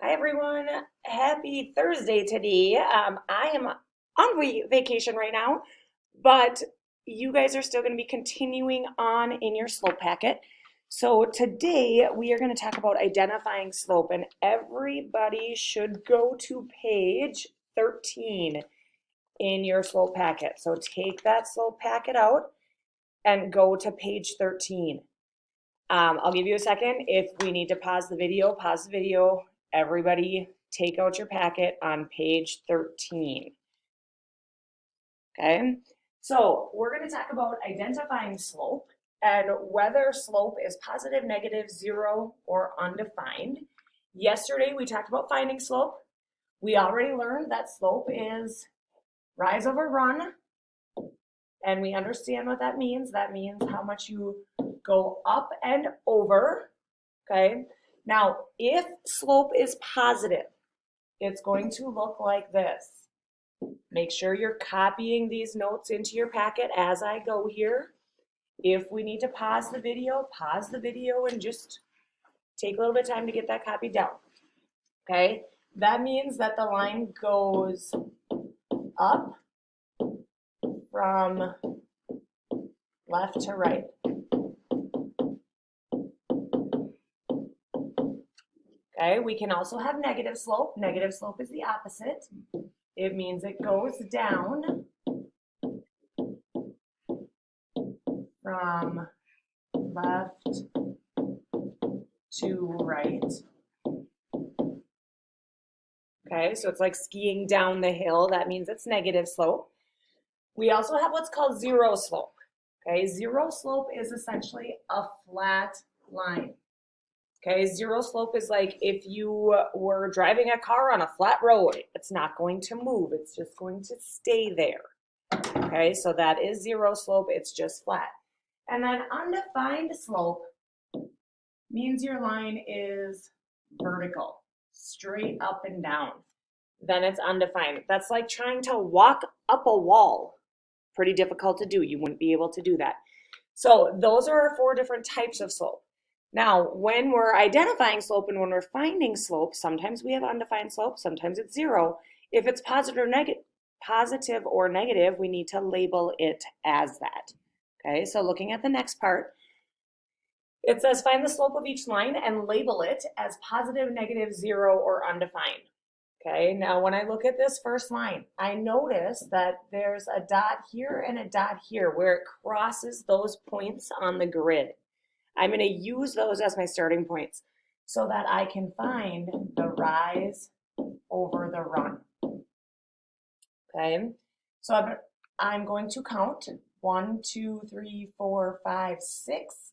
Hi everyone, happy Thursday today. I am on vacation right now, but you guys are still going to be continuing on in your slope packet. So today we are going to talk about identifying slope, and everybody should go to page 13 in your slope packet. So take that slope packet out and go to page 13. I'll give you a second. If we need to pause the video, pause the video. Everybody take out your packet on page 13. Okay, so we're going to talk about identifying slope and whether slope is positive, negative, zero, or undefined. Yesterday we talked about finding slope. We already learned that slope is rise over run, and we understand what that means. That means how much you go up and over. Okay, now if slope is positive, it's going to look like this. Make sure you're copying these notes into your packet as I go here. If we need to pause the video and just take a little bit of time to get that copied down. Okay, that means that the line goes up from left to right. Okay, we can also have negative slope. Negative slope is the opposite. It means it goes down from left to right. Okay, so it's like skiing down the hill. That means it's negative slope. We also have what's called zero slope. Okay, zero slope is essentially a flat line. Okay, zero slope is like if you were driving a car on a flat road. It's not going to move. It's just going to stay there. Okay, so that is zero slope. It's just flat. And then undefined slope means your line is vertical, straight up and down. Then it's undefined. That's like trying to walk up a wall. Pretty difficult to do. You wouldn't be able to do that. So those are our 4 different types of slope. Now, when we're identifying slope and when we're finding slope, sometimes we have undefined slope, sometimes it's zero. If it's positive or negative, we need to label it as that. Okay, so looking at the next part, it says find the slope of each line and label it as positive, negative, zero, or undefined. Okay, now when I look at this first line, I notice that there's a dot here and a dot here where it crosses those points on the grid. I'm going to use those as my starting points so that I can find the rise over the run. Okay, so I'm going to count 1, 2, 3, 4, 5, 6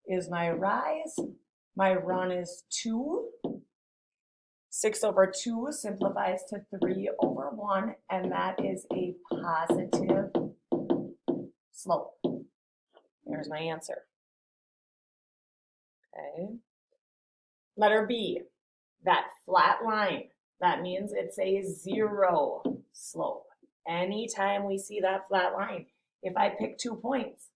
is my rise. My run is 2. 6 over 2 simplifies to 3 over 1, and that is a positive slope. There's my answer. Okay. Letter B, that flat line, that means it's a zero slope. Anytime we see that flat line, if I pick 2 points,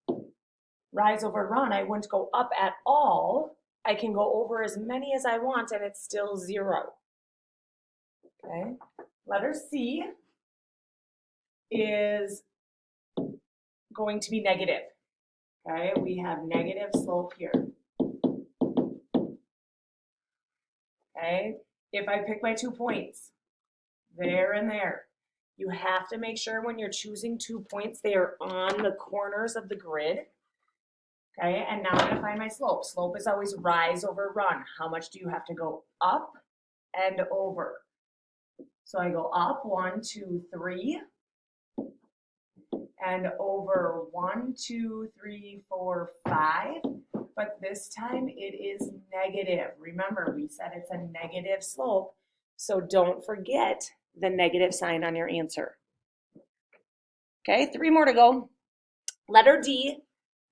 rise over run, I wouldn't go up at all. I can go over as many as I want and it's still 0. Okay. Letter C is going to be negative. Okay, we have negative slope here. Okay, if I pick my 2 points, there and there, you have to make sure when you're choosing 2 points, they are on the corners of the grid. Okay, and now I'm going to find my slope. Slope is always rise over run. How much do you have to go up and over? So I go up 1, 2, 3, and over 1, 2, 3, 4, 5. But this time it is negative. Remember, we said it's a negative slope, so don't forget the negative sign on your answer. Okay, 3 more to go. Letter D,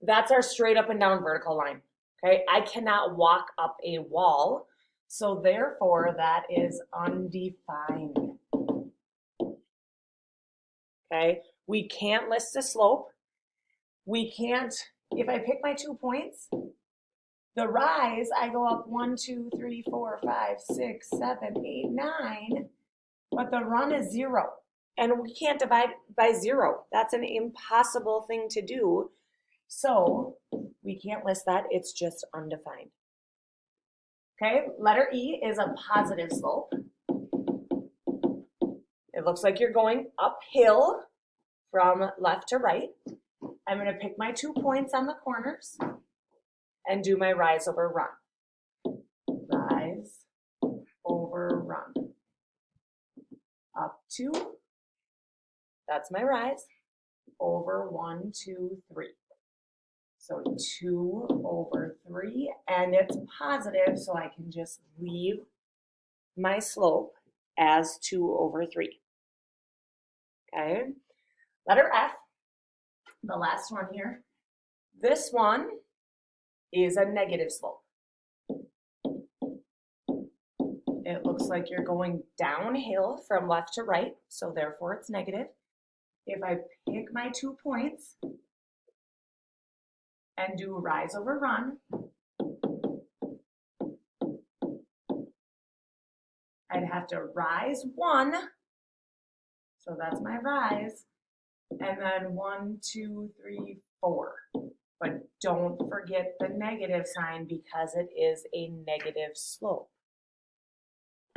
that's our straight up and down vertical line. Okay, I cannot walk up a wall, so therefore that is undefined. Okay, we can't list a slope. We can't, if I pick my 2 points, The rise, I go up 1, 2, 3, 4, 5, 6, 7, 8, 9, but the run is 0. And we can't divide by 0. That's an impossible thing to do. So we can't list that. It's just undefined. Okay, letter E is a positive slope. It looks like you're going uphill from left to right. I'm going to pick my 2 points on the corners and do my rise over run. Rise over run. Up 2, that's my rise, over 1, 2, 3. So 2 over 3, and it's positive, so I can just leave my slope as 2 over 3. Okay, letter F, the last one here. This one is a negative slope. It looks like you're going downhill from left to right, so therefore it's negative. If I pick my 2 points and do rise over run, I'd have to rise 1, so that's my rise, and then 1, 2, 3, 4. But don't forget the negative sign because it is a negative slope.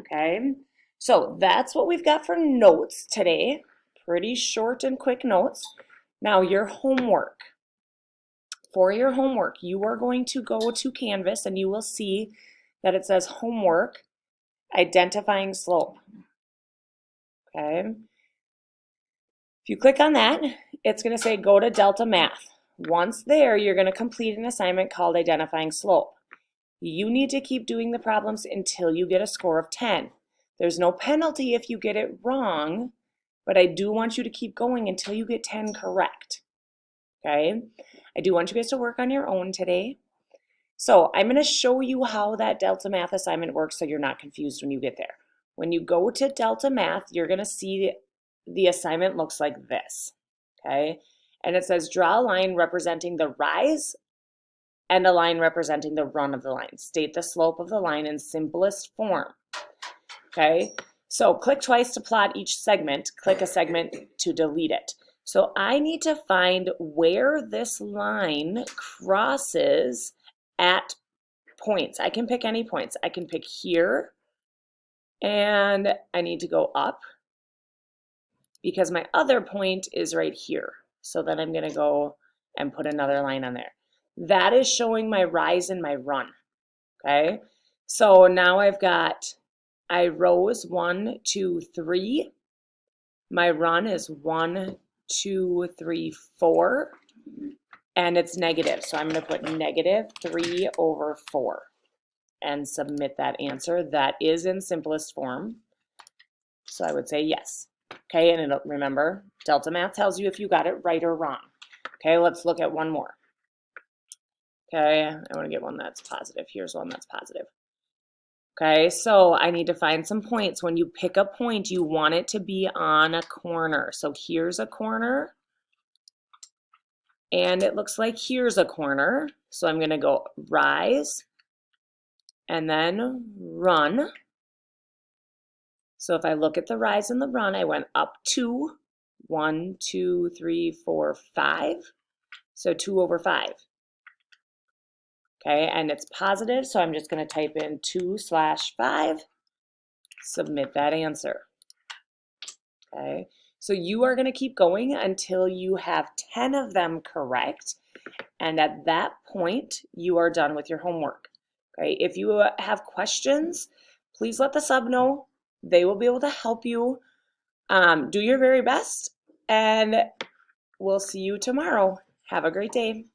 Okay, so that's what we've got for notes today. Pretty short and quick notes. Now your homework. For your homework, you are going to go to Canvas and you will see that it says homework, identifying slope. Okay. If you click on that, it's going to say go to Delta Math. Once there, you're going to complete an assignment called identifying slope. You need to keep doing the problems until you get a score of 10. There's no penalty if you get it wrong, but I do want you to keep going until you get 10 correct. Okay? I do want you guys to work on your own today. So I'm going to show you how that Delta Math assignment works so you're not confused when you get there. When you go to Delta Math, you're going to see the assignment looks like this. Okay? And it says draw a line representing the rise and a line representing the run of the line. State the slope of the line in simplest form. Okay, so click twice to plot each segment. Click a segment to delete it. So I need to find where this line crosses at points. I can pick any points. I can pick here, and I need to go up because my other point is right here. So then I'm going to go and put another line on there. That is showing my rise and my run, okay? So now I rose 1, 2, 3. My run is 1, 2, 3, 4, and it's negative. So I'm going to put negative 3 over 4 and submit that answer. That is in simplest form. So I would say yes. Okay, and remember, Delta Math tells you if you got it right or wrong. Okay, let's look at one more. Okay, I want to get one that's positive. Here's one that's positive. Okay, so I need to find some points. When you pick a point, you want it to be on a corner. So here's a corner, and it looks like here's a corner. So I'm going to go rise and then run. So if I look at the rise and the run, I went up 2, 1, 2, 3, 4, 5. So 2 over 5. Okay, and it's positive, so I'm just going to type in 2/5, submit that answer. Okay, so you are going to keep going until you have 10 of them correct, and at that point, you are done with your homework. Okay, if you have questions, please let the sub know. They will be able to help you. Do your very best, and we'll see you tomorrow. Have a great day.